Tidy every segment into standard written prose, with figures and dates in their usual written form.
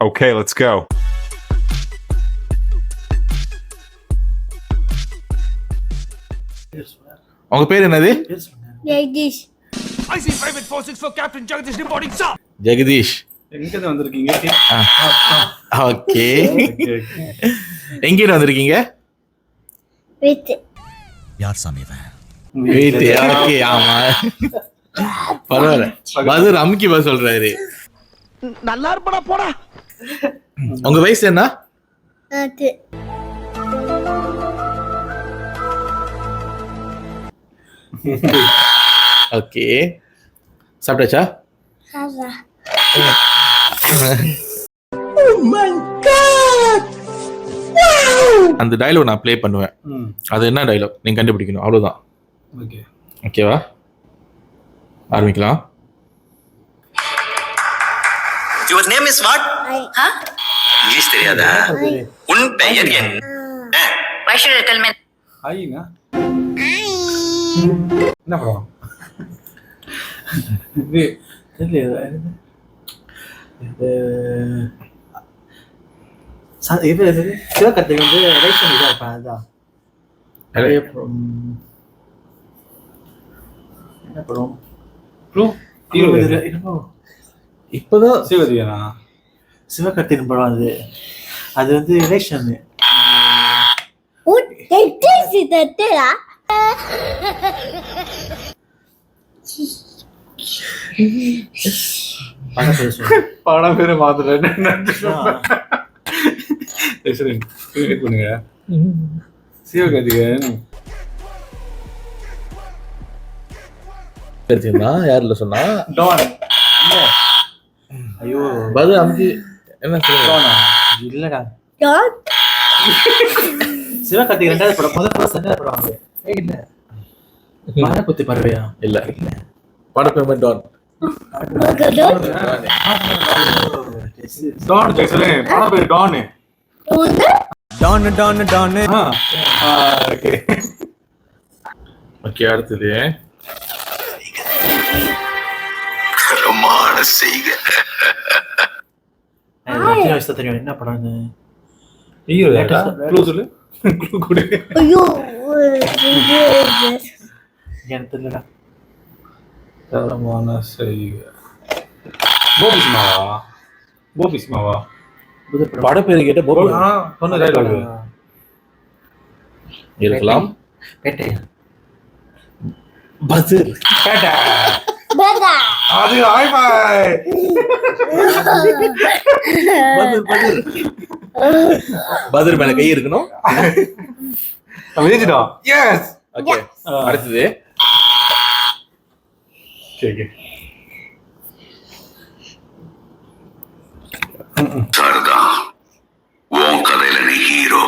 Okay, let's go. உங்க பேர் என்னது? Jagdish. I see private 46 for Captain Jagdish reporting, sir. Jagadish. எங்க இருந்து வந்திருக்கீங்க? ஓகே. எங்க இருந்து வந்திருக்கீங்க? With யார் சாமி இவன்? வீட்டு. ஓகே, ஆமா. பரவாயில்ல. பதர் அமுக்கி பா சொல்றாரு. நல்லா இருப்படா போடா. உங்க வயசு என்ன? அது ஓகே. சாப்பிட்டாச்சா? Hava. அந்த டயலாக் நான் ப்ளே பண்ணுவேன். அது என்ன டயலாக் நீங்க கண்டுபிடிக்கணும், அவ்வளவுதான். ஓகே. ஓகேவா? ஆரம்பிக்கலாம். Your name is what? Huh? English தெரியாதா? உன் பெயர் என்ன? Why should I tell me? ஐங்க. என்ன படம்? இது சிவகார்த்திக் வந்து ரைட் இதா இருப்பான். அதான் என்ன படம்? ப்ளூ இப்பதான் சிவதியானா? சிவகார்த்திகன் படம் அது. அது வந்து election. What? This is the tela. படம் பேரு மாத்துறேன். சரி பண்ணுங்க. சிவகார்த்திகேயன் தெரியுமா? யாருல சொன்னா? டான். ஐயோ பதர் அமுக்கி என்ன சொல்லுங்க? இல்லடா, John. சிவகார்த்திக் ரெண்டாவது படம். முதல் படம் சென்டாவது படம் அது. இல்ல மழை குத்தி பறவையா? இல்ல, படப்பேர் டான். Don Jackson. படம் பேரு டான். டான். ஓகே. ஓகே, அடுத்தது பிரமாண செய்க. எனக்கு வயசு தெரியும் என்ன படம். ஐயோ க்ளூ சொல்லு. க்ளூ கொடு. You. எனக்கு தெரியலடா. பிரமாண செய்க. கோபிஸ்மாவா? படப்பேர் கேட்ட போபி சொன்ன டைலாக் இருக்கலாம். பேட்டையா? பதர். Bada. அது ஹாய் பை. பதர் மேல கை இருக்கணும். விஜிடா. எஸ். ஓகே, அடுத்தது ஓகே. சரிதா. உன் கதையில நீ ஹீரோ.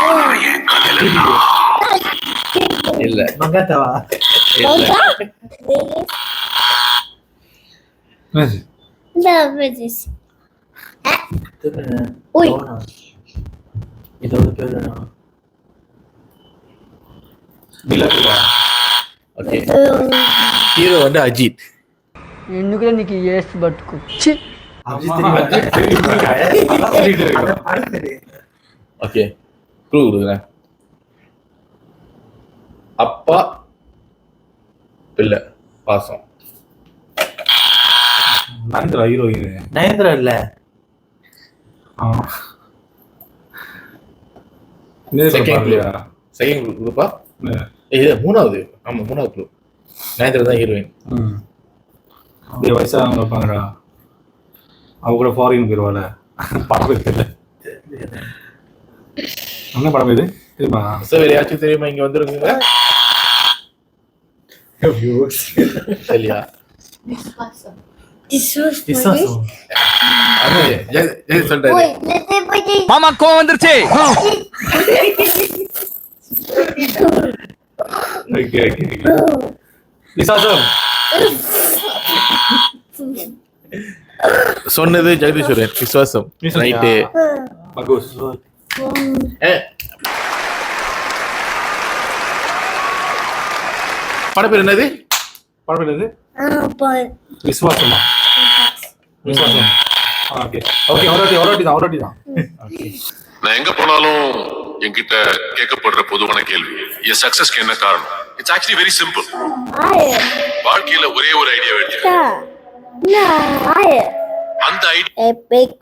ஆனா என் கதையில நான். இல்ல மங்காத்தாவா? இல்ல. No, this. Ui. இதோட பேர் என்ன? ஓகே, ஹீரோ வந்து அஜித். ఎందుకులే నీకు ఏస్ బతుకు ఛీ ஓகே, க்ளூ கொடுக்குறேன். அப்பா பிள்ளை பாசம். நயன்தாரா ஹீரோயின். நயன்தாரா இல்ல. செகண்ட் குரூப்பா? இது மூணாவது. ஆமா, மூணாவது குரூப். நயன்தாரா தான் ஹீரோயின். வயசா அவங்க வைப்பாங்கடா. அவங்க கூட ஃபாரின் போயிருவாள். படம் பேர் தெரியல. என்ன படம் இது தெரியுமா? சார் வேற யாச்சும் தெரியுமா? இங்க வந்துருங்க. சரியா? விசுவாசம். சொல்றாரு. Wait, let's say what they. மாமா கோவம் வந்துருச்சு. ஓகே. விசாசம். சொன்னது ஜெகதீஸ்வரன். விசுவாசம். ரைட்டு. மகோஸ். படம் பேர் என்னது? படம் என்னது? But விசுவாசமா? விசுவாசம். ஓகே ஓகே ஒரு வாட்டி தான் நான் எங்க போனாலும் என்கிட்ட கேட்கப்படுற பொதுவான கேள்வி என் சக்சஸ்க்கு என்ன காரணம்? It's actually very simple. வாழ்க்கையில ஒரே ஒரு ஐடியா வேண்டிய அந்த ஐடியா Epic.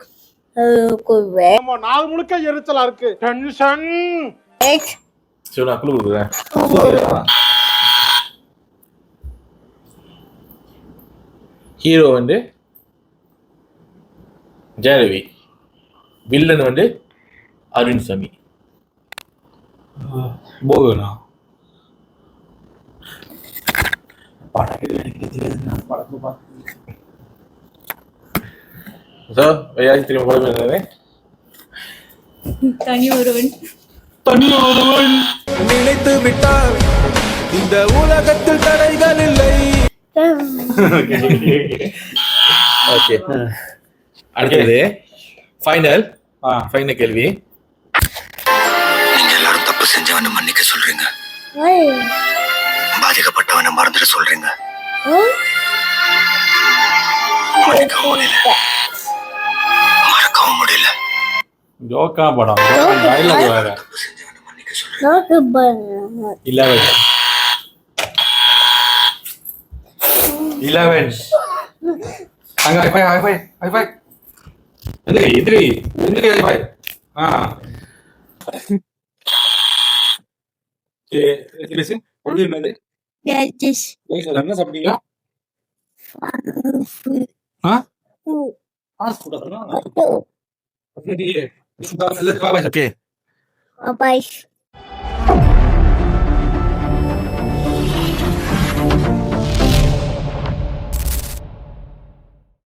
Correct. நம்ம நாள் முழுக்க எரிச்சலா இருக்கு. டென்ஷன். சரி நான் குழு கொடுக்குறேன். ஹீரோ வந்து ஜெயரவி, வில்லன் வந்து அருண் சாமி. போகுண்ணா ஸோ ஏதாச்சும் திரும்ப படம் என்னது? தனி ஒருவன். நினைத்து விட்டால் இந்த உலகத்தில் தடைகள் இல்லை. ஓகே அடுத்தது ஃபைனல் கேள்வி. நீங்க எல்லாரும் தப்பு செஞ்சவனை மன்னிக்க சொல்றீங்க, Why? பாதிக்கப்பட்டவனை மறந்துட சொல்றீங்க. மன்னிக்கவும் முடியல, மறக்கவும் முடியல. ஜோக்கா படம் டைலாக் வேற தப்பு செஞ்சவனை மன்னிக்க சொல்றீங்க. Not a bad. 11 அங்க ஹை ஃபை எதிரி ஹை ஃபை பேசு ஒழுங்கு என்னது Yeah, this. என்ன சாப்பிட்டீங்க Okay. Bye.